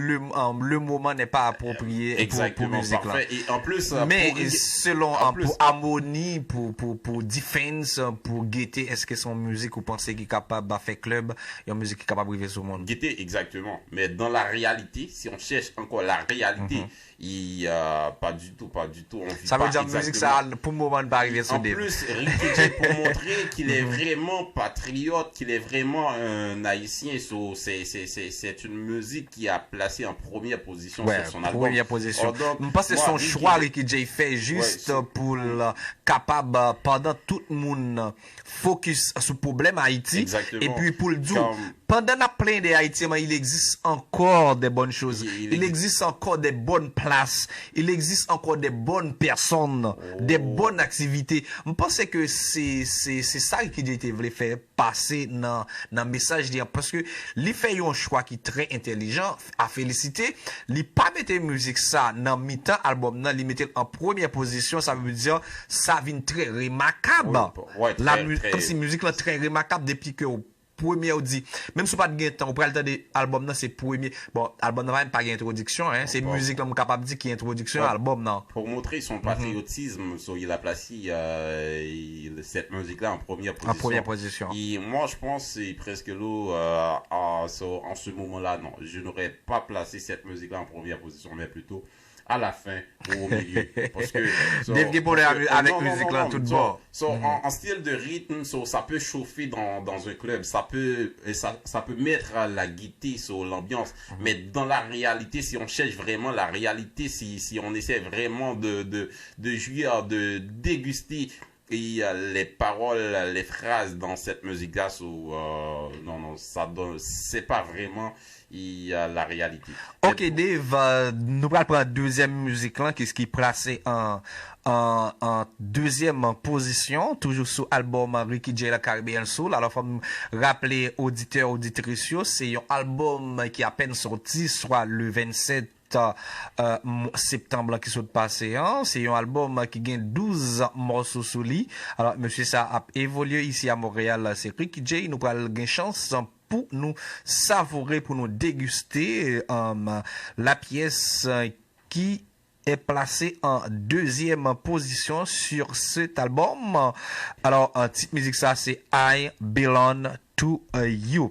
le moment n'est pas approprié pour musique là. Parfait. Et en plus, mais pour harmonie, pour défense, pour gaieté, est-ce que son musique, vous pensez qu'il est capable de faire club, et une musique qui est capable de vivre sur le monde? Gaieté, exactement. Mais dans la réalité, si on cherche encore la réalité, pas du tout. Ça veut dire musique, ça, pour le moment, pas arriver sur en plus, Ricky Jay, pour montrer qu'il est vraiment patriote, qu'il est vraiment un haïtien, c'est une musique qui a placé en première position sur son album. Première position. Je pense que c'est son choix, Ricky Jay fait juste pour capable, pendant tout le monde, focus sur le problème Haïti. Exactement. Et puis pour le dire, pendant la plaine de Haïti, il existe encore des bonnes choses. Il existe encore des bonnes places. Il existe encore des bonnes personnes, des bonnes activités. Je pense que c'est ça qui a été voulu faire passer dans le message. Parce que il fait un choix qui est très intelligent, à féliciter. Il pas mettre musique ça dans mi-temps album, il mettait en première position. Ça veut dire ça vient très remarquable. Comme si musique là très remarquable depuis que premier on dit même si pas de temps on prend le temps de album là c'est premier bon album n'a pas d'introduction hein c'est musique là capable de dire qui introduction album non pour montrer son patriotisme il a placé cette musique là en première position et moi je pense c'est presque là en ce moment là non je n'aurais pas placé cette musique là en première position mais plutôt à la fin ou au milieu parce que avec musique là tout bord en style de rythme ça peut chauffer dans un club ça peut mettre la gaieté sur l'ambiance mais dans la réalité si on cherche vraiment la réalité si on essaie vraiment de jouir de déguster et les paroles les phrases dans cette musique là non ça donne c'est pas vraiment la réalité. Ok Dave, nous allons prendre la deuxième musique là qui est placée en deuxième position, toujours sur l'album Ricky Jay la Caribbean Soul. Alors, faut me rappeler auditeurs, auditrices, c'est un album qui est à peine sorti, soit le 27 septembre qui sont passé c'est un album qui gagne 12 morceaux sous lui. Alors monsieur ça a évolué ici à Montréal, c'est Ricky Jay, nous allons gagner chance pour nous savourer, pour nous déguster la pièce qui est placée en deuxième position sur cet album. Alors, en petite musique ça c'est I Belong to You.